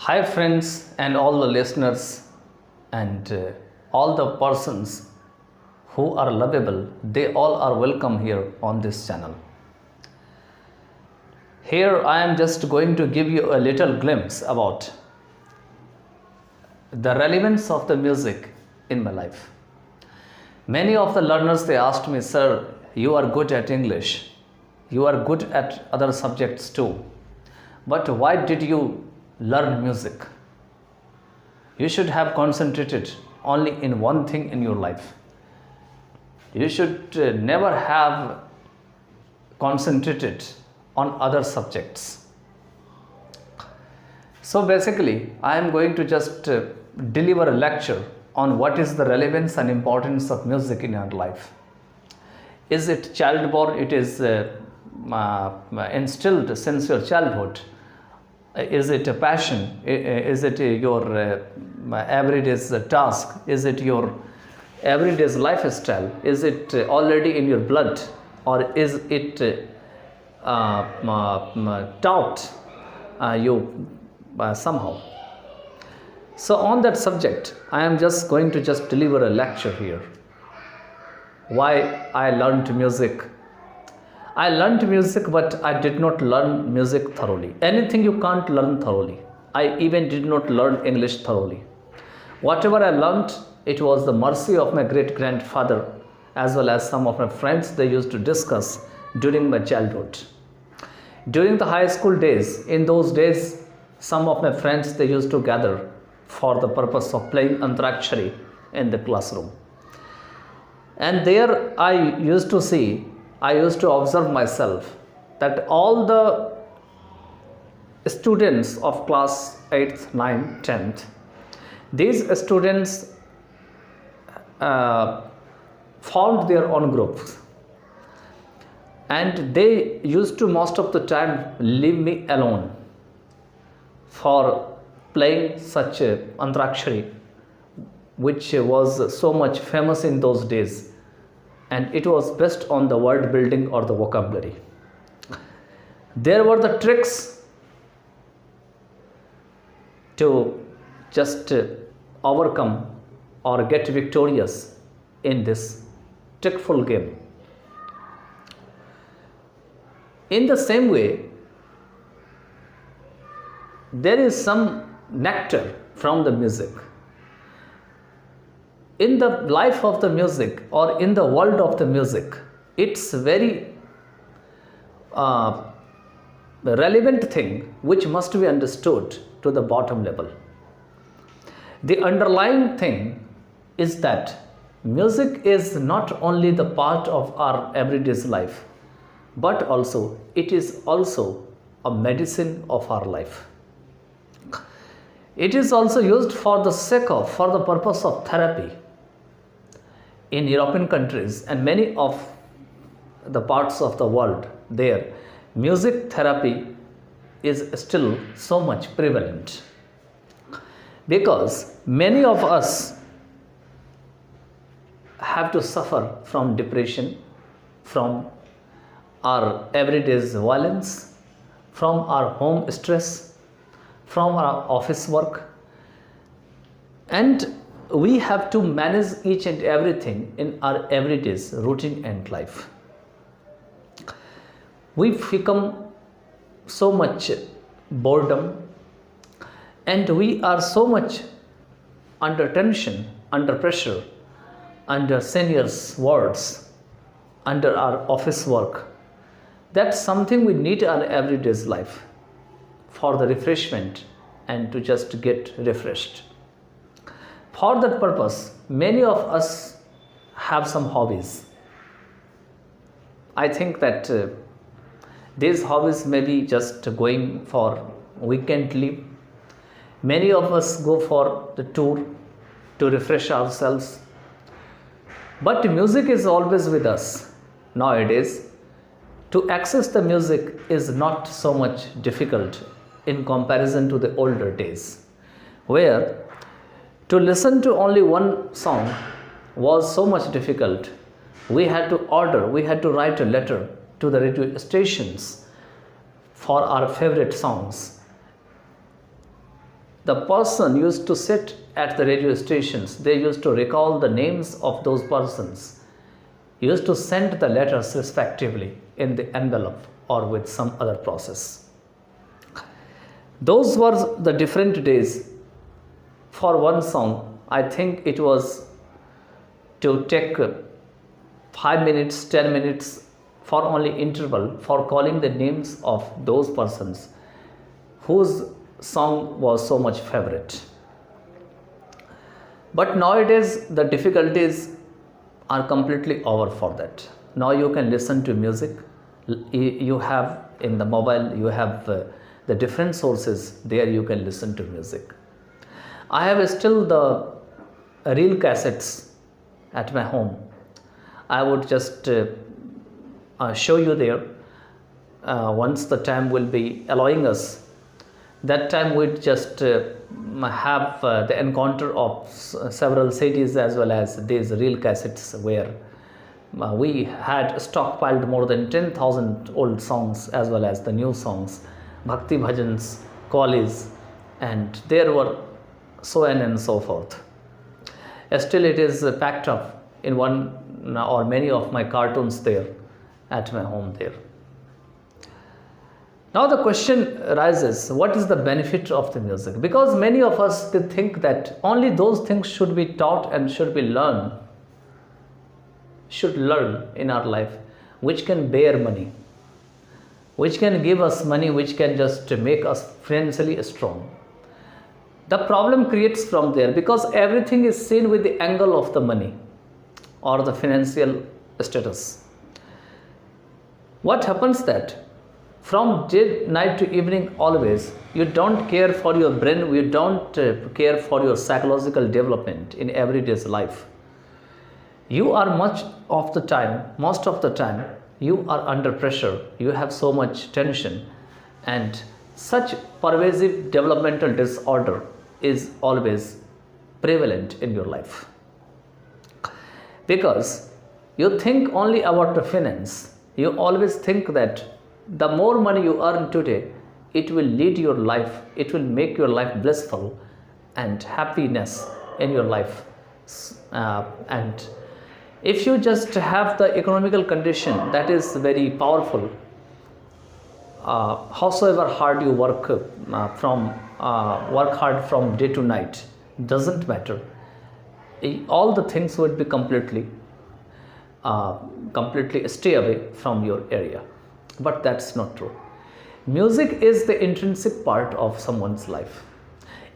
Hi, friends, and all the listeners, and all the persons who are lovable, they all are welcome here on this channel. Here, I am just going to give you a little glimpse about the relevance of the music in my life. Many of the learners they asked me, Sir, you are good at English, you are good at other subjects too, but why did you learn music? You should have concentrated only in one thing in your life. You should never have concentrated on other subjects. So basically, I am going to just deliver a lecture on what is the relevance and importance of music in your life. Is it childborn? It is instilled since your childhood. Is it a passion? Is it your everyday task? Is it your everyday lifestyle? Is it already in your blood, or is it taught you somehow? So on that subject, I am just going to just deliver a lecture here. Why I learned music. I learned music, but I did not learn music thoroughly. Anything you can't learn thoroughly. I even did not learn English thoroughly. Whatever I learned, it was the mercy of my great-grandfather as well as some of my friends they used to discuss during my childhood. During the high school days, in those days, some of my friends they used to gather for the purpose of playing Antarakshari in the classroom. And there I used to observe myself that all the students of class 8th, 9th, 10th, these students formed their own groups, and they used to most of the time leave me alone for playing such a Antarakshari, which was so much famous in those days, and it was based on the word building or the vocabulary. There were the tricks to just overcome or get victorious in this trickful game. In the same way, there is some nectar from the music. In the life of the music or in the world of the music, it's very relevant thing which must be understood to the bottom level. The underlying thing is that music is not only the part of our everyday life, but also it is also a medicine of our life. It is also used for the purpose of therapy. In European countries and many of the parts of the world, there music therapy is still so much prevalent, because many of us have to suffer from depression, from our everyday violence, from our home stress, from our office work, and we have to manage each and everything in our everyday routine and life. We become so much boredom, and we are so much under tension, under pressure, under seniors' words, under our office work. That's something we need in our everyday life for the refreshment and to just get refreshed. For that purpose, many of us have some hobbies. I think that these hobbies may be just going for weekend leave. Many of us go for the tour to refresh ourselves. But music is always with us nowadays. To access the music is not so much difficult in comparison to the older days, where to listen to only one song was so much difficult. We had to write a letter to the radio stations for our favorite songs. The person used to sit at the radio stations, they used to recall the names of those persons, used to send the letters respectively in the envelope or with some other process. Those were the different days. For one song, I think it was to take 5 minutes, 10 minutes for only interval for calling the names of those persons whose song was so much favorite. But nowadays the difficulties are completely over for that. Now you can listen to music. You have in the mobile, you have the different sources, there you can listen to music. I have still the reel cassettes at my home. I would just show you there once the time will be allowing us. That time we'd just have the encounter of several CDs as well as these reel cassettes where we had stockpiled more than 10,000 old songs as well as the new songs, bhakti bhajans, qawwlis, and there were so on and so forth. Still it is packed up in one or many of my cartoons there at my home there. Now the question arises, what is the benefit of the music? Because many of us they think that only those things should be taught and should learn in our life which can bear money, which can give us money, which can just make us financially strong. The problem creates from there because everything is seen with the angle of the money or the financial status. What happens that from day, night to evening always you don't care for your brain, you don't care for your psychological development in everyday's life. You are most of the time you are under pressure, you have so much tension, and such pervasive developmental disorder is always prevalent in your life. Because you think only about the finance, you always think that the more money you earn today, it will lead your life, it will make your life blissful and happiness in your life. And if you just have the economical condition that is very powerful, howsoever hard you work hard from day to night, doesn't matter. All the things would be completely stay away from your area. But that's not true. Music is the intrinsic part of someone's life.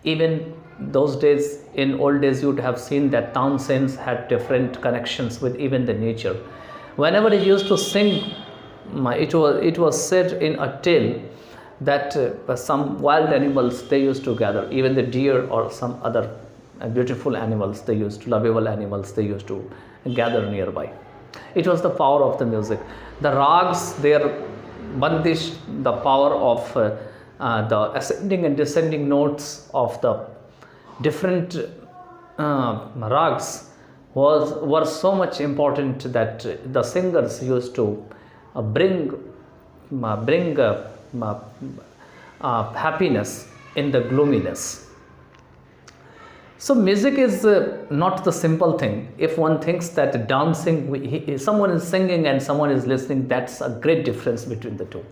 Even those days, in old days, you would have seen that town saints had different connections with even the nature. Whenever he used to sing, it was said in a tale that some wild animals they used to gather, even the deer or some other beautiful animals, lovable animals, they used to gather nearby. It was the power of the music. The rags, their bandish, the power of the ascending and descending notes of the different rags were so much important that the singers used to bring happiness in the gloominess. So music is not the simple thing. If one thinks that dancing, someone is singing and someone is listening, that's a great difference between the two.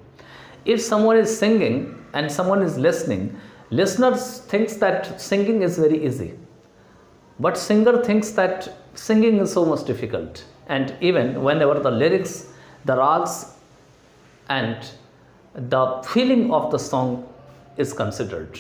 If someone is singing and someone is listening, listeners thinks that singing is very easy, but singer thinks that singing is so much difficult. And even whenever the lyrics, the rags, and the feeling of the song is considered.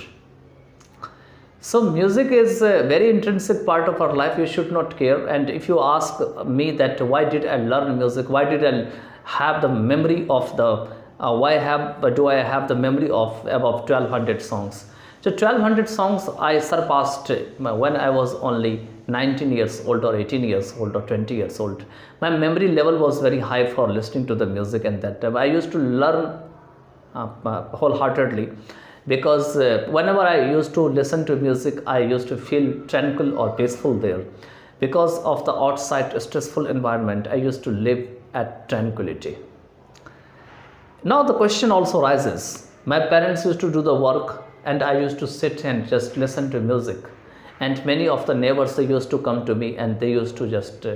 So music is a very intrinsic part of our life. You should not care. And if you ask me that why did I learn music, why did I have the memory of the do I have the memory of above 1200 songs? So 1200 songs I surpassed when I was only 19 years old or 18 years old or 20 years old. My memory level was very high for listening to the music, and that time I used to learn wholeheartedly. Because whenever I used to listen to music, I used to feel tranquil or peaceful there. Because of the outside stressful environment, I used to live at tranquility. Now the question also rises. My parents used to do the work and I used to sit and just listen to music. And many of the neighbors, they used to come to me and they used to just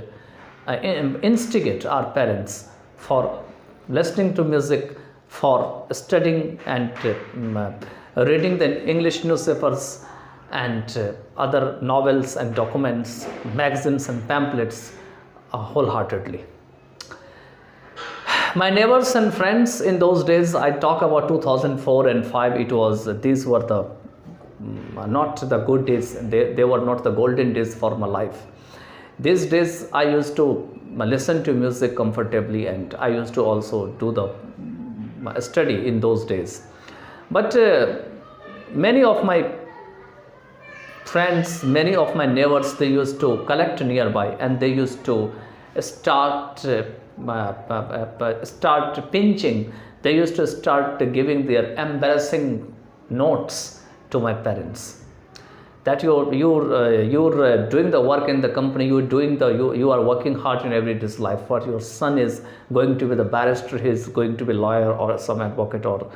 instigate our parents for listening to music, for studying and reading the English newspapers and other novels and documents, magazines and pamphlets wholeheartedly. My neighbors and friends in those days, I talk about 2004 and 5, it was, these were the not the good days, they were not the golden days for my life. These days I used to listen to music comfortably, and I used to also do the study in those days. But many of my friends, many of my neighbors, they used to collect nearby and they used to start pinching. They used to start giving their embarrassing notes to my parents, that you're doing the work in the company, you are working hard in everyday's life, but your son is going to be the barrister, he is going to be lawyer or some advocate or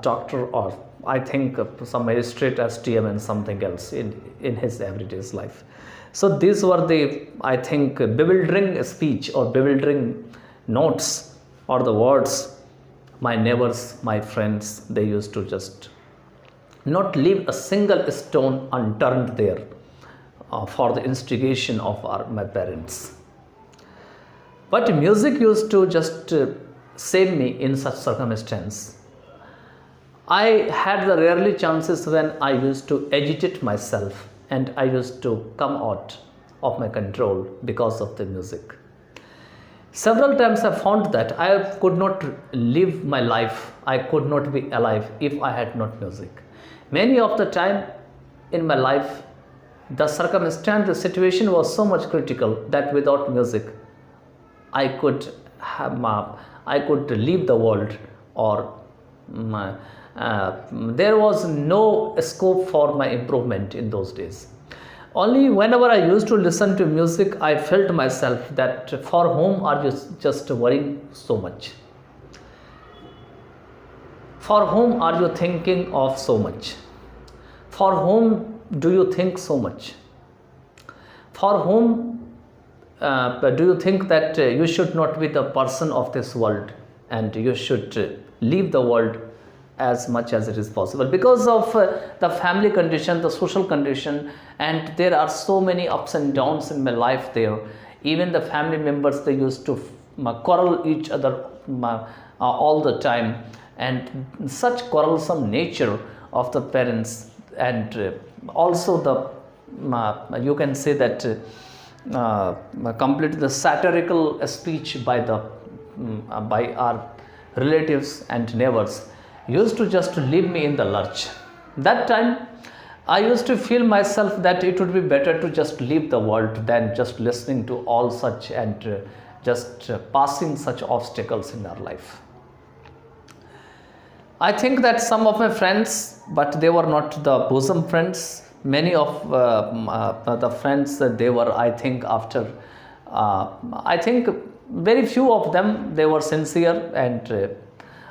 doctor, or I think some magistrate, STM and something else in his everyday's life. So these were the, I think, bewildering speech or bewildering notes or the words my neighbors, my friends, they used to just not leave a single stone unturned there for the instigation of my parents. But music used to just save me in such circumstance. I had the rarely chances when I used to agitate myself and I used to come out of my control because of the music. Several times I found that I could not live my life, I could not be alive if I had not music. Many of the time in my life, the circumstance, the situation was so much critical that without music, I could leave the world, or there was no scope for my improvement in those days. Only whenever I used to listen to music, I felt myself that for whom are you just worrying so much? For whom are you thinking of so much? For whom do you think so much? For whom do you think that you should not be the person of this world and you should leave the world as much as it is possible? Because of the family condition, the social condition, and there are so many ups and downs in my life there. Even the family members, they used to quarrel each other all the time, and such quarrelsome nature of the parents, and also the you can say that complete the satirical speech by our relatives and neighbors used to just leave me in the lurch. That time I used to feel myself that it would be better to just leave the world than just listening to all such and just passing such obstacles in our life. I think that some of my friends, but they were not the bosom friends. Many of the friends, they were, I think, after, I think very few of them, they were sincere, and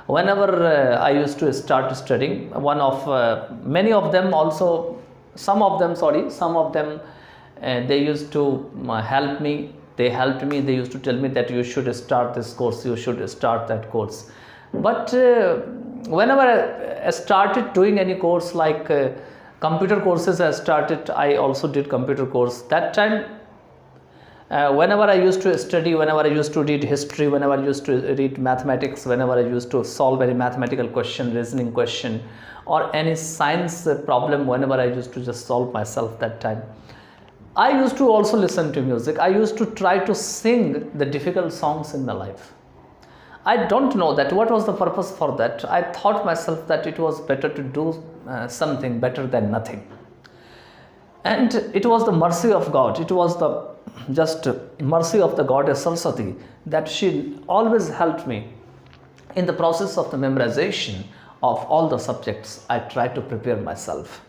whenever I used to start studying, many of them also, some of them, they used to help me. They helped me. They used to tell me that you should start this course, you should start that course. But whenever I started doing any course like computer courses, I also did computer course. That time, whenever I used to study, whenever I used to read history, whenever I used to read mathematics, whenever I used to solve any mathematical question, reasoning question, or any science problem, whenever I used to just solve myself that time, I used to also listen to music. I used to try to sing the difficult songs in my life. I don't know that what was the purpose for that. I thought myself that it was better to do something better than nothing. And it was the mercy of God. It was the just mercy of the goddess Saraswati that she always helped me in the process of the memorization of all the subjects. I tried to prepare myself.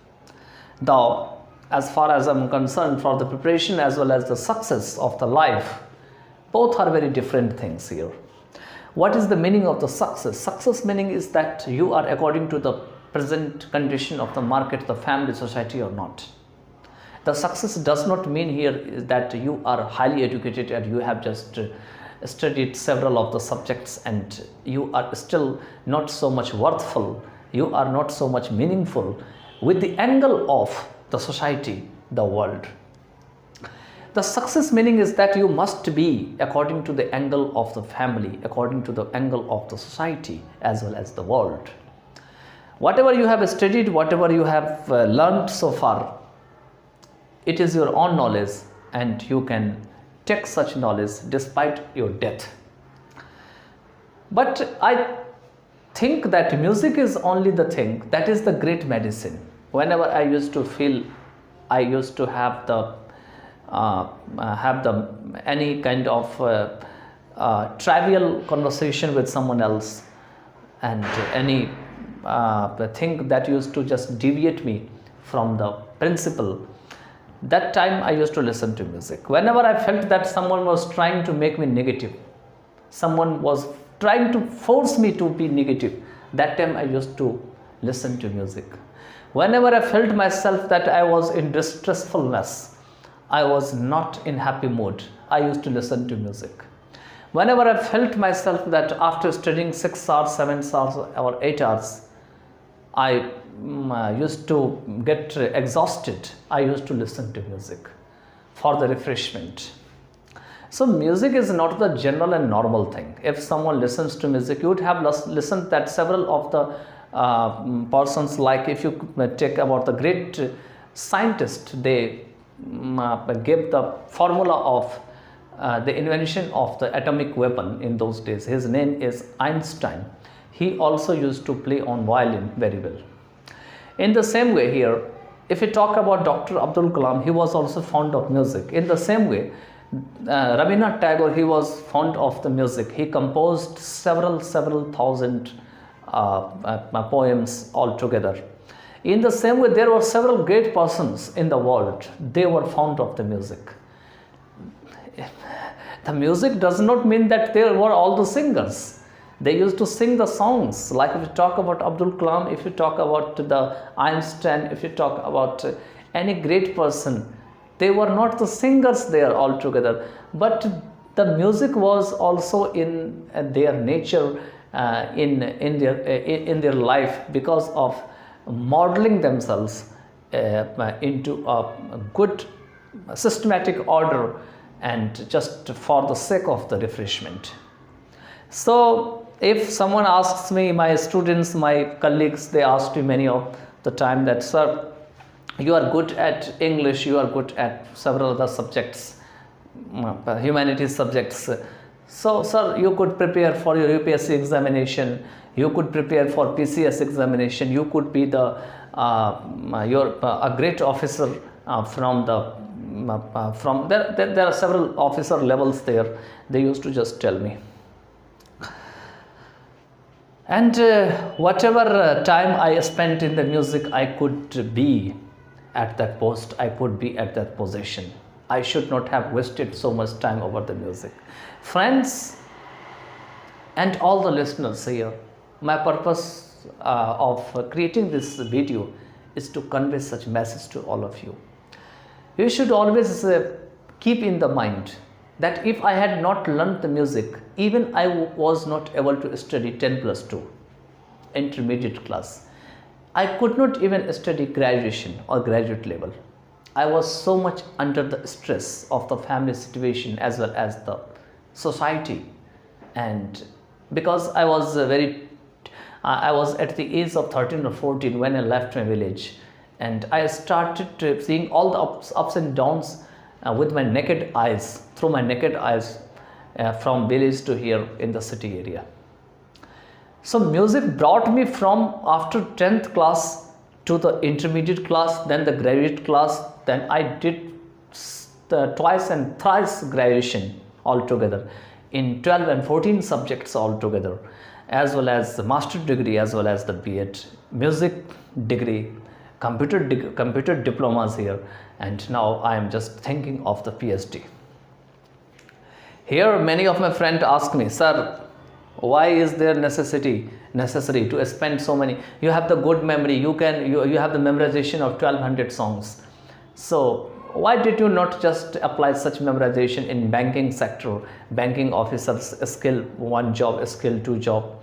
Though, as far as I'm concerned, for the preparation as well as the success of the life, both are very different things here. What is the meaning of the success? Success meaning is that you are according to the present condition of the market, the family, society or not. The success does not mean here is that you are highly educated and you have just studied several of the subjects and you are still not so much worthful, you are not so much meaningful with the angle of the society, the world. The success meaning is that you must be according to the angle of the family, according to the angle of the society as well as the world. Whatever you have studied, whatever you have learned so far, it is your own knowledge and you can take such knowledge despite your death. But I think that music is only the thing that is the great medicine. Whenever I used to feel, I used to have the any kind of trivial conversation with someone else, and any thing that used to just deviate me from the principle, that time I used to listen to music. Whenever I felt that someone was trying to make me negative, someone was trying to force me to be negative, that time I used to listen to music. Whenever I felt myself that I was in distressfulness, I was not in happy mood, I used to listen to music. Whenever I felt myself that after studying 6 hours, 7 hours or 8 hours, I used to get exhausted, I used to listen to music for the refreshment. So music is not the general and normal thing. If someone listens to music, you would have listened that several of the persons, like if you take about the great scientist, they gave the formula of the invention of the atomic weapon in those days. His name is Einstein. He also used to play on violin very well. In the same way here, if we talk about Dr. Abdul Kalam, he was also fond of music. In the same way, Rabindranath Tagore, he was fond of the music. He composed several thousand poems altogether. In the same way, there were several great persons in the world. They were fond of the music. The music does not mean that they were all the singers. They used to sing the songs. Like if you talk about Abdul Kalam, if you talk about the Einstein, if you talk about any great person, they were not the singers there altogether. But the music was also in their nature, in their life, because of modeling themselves into a good systematic order and just for the sake of the refreshment. So if someone asks me, my students, my colleagues, they ask me many of the time that, sir, you are good at English, you are good at several other subjects, humanities subjects. So, sir, you could prepare for your UPSC examination, you could prepare for PCS examination, you could be the a great officer from the there are several officer levels there. They used to just tell me. And whatever time I spent in the music, I could be at that post, I could be at that position. I should not have wasted so much time over the music. Friends and all the listeners here, my purpose of creating this video is to convey such message to all of you. You should always keep in the mind that if I had not learned the music, even I was not able to study 10+2 intermediate class. I could not even study graduation or graduate level. I was so much under the stress of the family situation as well as the society, and because I was I was at the age of 13 or 14 when I left my village, and I started seeing all the ups and downs with my naked eyes, through my naked eyes, from village to here in the city area. So music brought me from after 10th class to the intermediate class, then the graduate class, then I did twice and thrice graduation altogether in 12 and 14 subjects altogether, as well as the master degree, as well as the B.Ed, music degree, computer diplomas here, and now I am just thinking of the PhD. Here many of my friends ask me, sir, why is there necessity necessary to spend so many. You have the good memory, you have the memorization of 1200 songs. So why did you not just apply such memorization in banking sector, banking officers, skill 1 job, skill 2 job?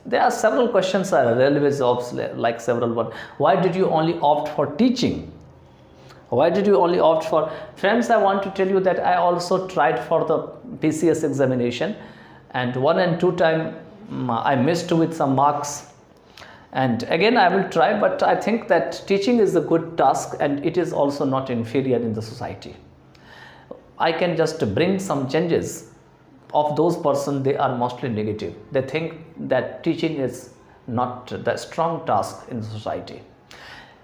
There are several questions, railway jobs, like several one. Why did you only opt for teaching? Why did you only opt for? Friends, I want to tell you that I also tried for the PCS examination, and 1 and 2 time I missed with some marks. And again I will try, but I think that teaching is a good task and it is also not inferior in the society. I can just bring some changes. Of those persons, they are mostly negative. They think that teaching is not the strong task in society.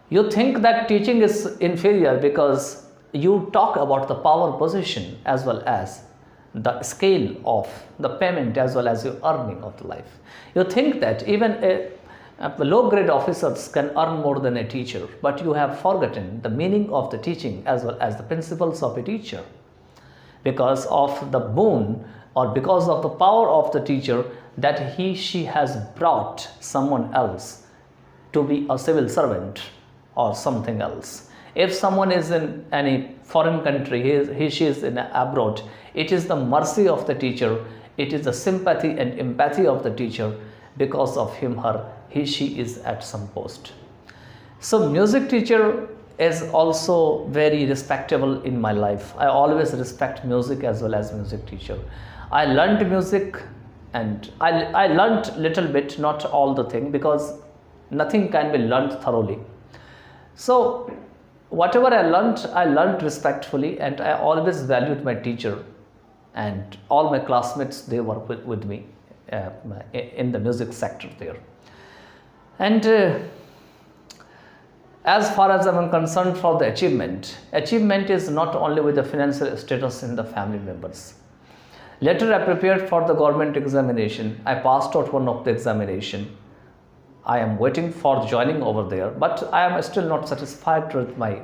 You think that teaching is inferior because you talk about the power position as well as the scale of the payment as well as your earning of the life. You think that even a low grade officers can earn more than a teacher, but you have forgotten the meaning of the teaching as well as the principles of a teacher. Because of the boon or because of the power of the teacher, that she has brought someone else to be a civil servant or something else. If someone is in any foreign country, she is in abroad, it is the mercy of the teacher, it is the sympathy and empathy of the teacher. Because of him, her, she is at some post. So music teacher is also very respectable in my life. I always respect music as well as music teacher. I learned music and I learned little bit, not all the thing, because nothing can be learned thoroughly. So whatever I learned respectfully, and I always valued my teacher, and all my classmates, they were with me in the music sector there. And as far as I am concerned for the achievement is not only with the financial status in the family members. Later I prepared for the government examination. I passed out one of the examination. I am waiting for joining over there, but I am still not satisfied with my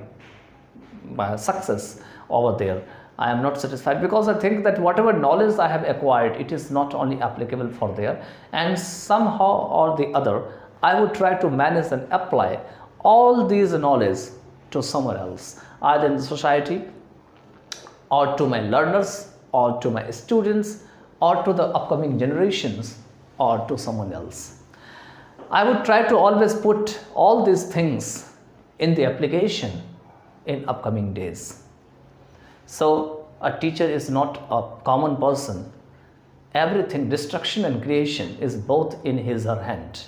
success over there. I am not satisfied because I think that whatever knowledge I have acquired, it is not only applicable for there, and somehow or the other I would try to manage and apply all these knowledge to somewhere else, either in the society or to my learners or to my students or to the upcoming generations or to someone else. I would try to always put all these things in the application in upcoming days. So a teacher is not a common person. Everything, destruction and creation, is both in his or her hand.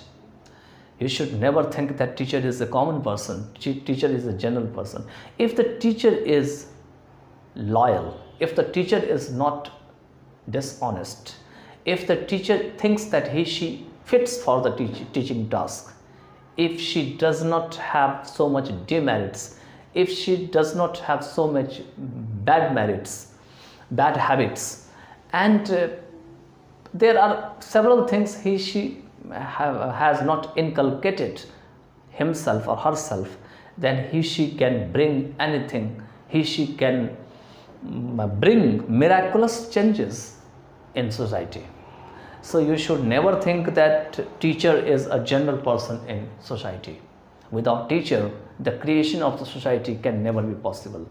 You should never think that teacher is a common person. Teacher is a general person. If the teacher is loyal, if the teacher is not dishonest, if the teacher thinks that she fits for the teaching task, if she does not have so much demerits, if she does not have so much bad merits, bad habits, and there are several things she has not inculcated himself or herself, then she can bring anything. She can bring miraculous changes in society. So you should never think that teacher is a general person in society. Without teacher, the creation of the society can never be possible.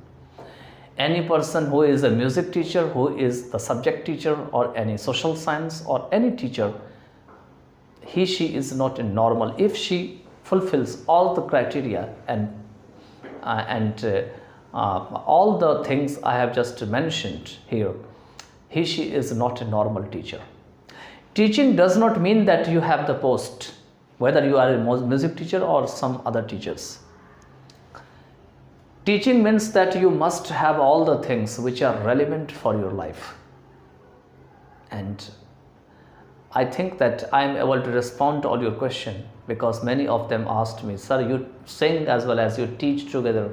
Any person who is a music teacher, who is the subject teacher, or any social science or any teacher, she is not normal if she fulfills all the criteria and all the things I have just mentioned here. She is not a normal teacher. Teaching does not mean that you have the post, whether you are a music teacher or some other teachers. Teaching means that you must have all the things which are relevant for your life. And I think that I am able to respond to all your questions, because many of them asked me, sir, you sing as well as you teach together.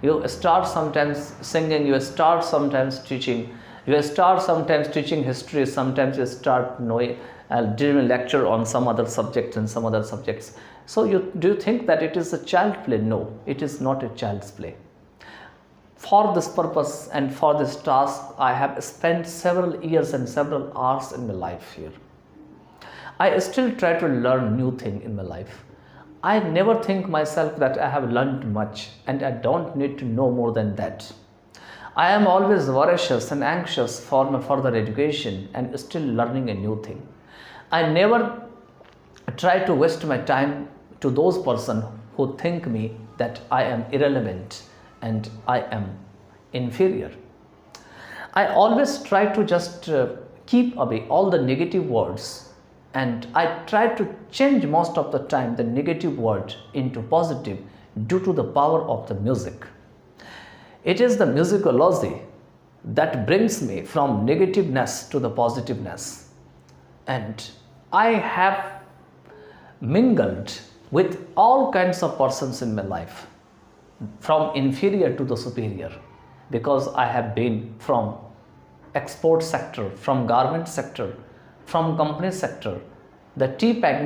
You start sometimes singing, you start sometimes teaching, you start sometimes teaching history, sometimes you start doing a lecture on some other subject and some other subjects. So do you think that it is a child play? No, it is not a child's play. For this purpose and for this task, I have spent several years and several hours in my life here. I still try to learn new thing in my life. I never think myself that I have learned much and I don't need to know more than that. I am always voracious and anxious for my further education and still learning a new thing. I never try to waste my time to those person who think me that I am irrelevant and I am inferior. I always try to just keep away all the negative words, and I try to change most of the time the negative word into positive due to the power of the music. It is the musicology that brings me from negativeness to the positiveness. And I have mingled with all kinds of persons in my life, from inferior to the superior, because I have been from export sector, from garment sector, from company sector, the tea packing